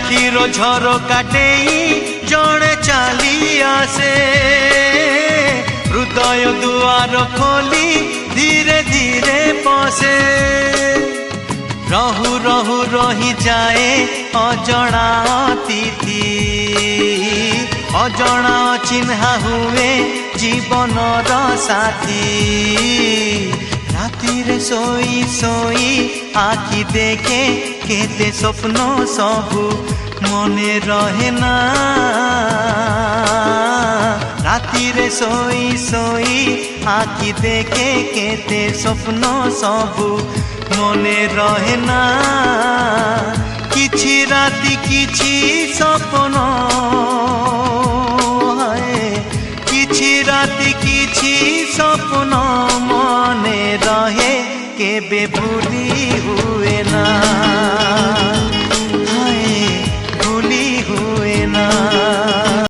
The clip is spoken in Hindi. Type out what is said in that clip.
आखिर झरका डेई जड़े चली आसे हृदय दुआर खोली धीरे धीरे पसे रहु रहु रही जाए अजणा अतिथि अजणा चिन्हा हुए जीवनर साथी राति सोई सोई आखि देखे केते स्वप्न सबु मने रहे ना राति सोई सोई आखि देखे केते स्वप्न सबु मने रहे ना किछि राति किछि स्वप्न किछि राति किछि स्वप्न मने रहे केबे भूली हुए ना।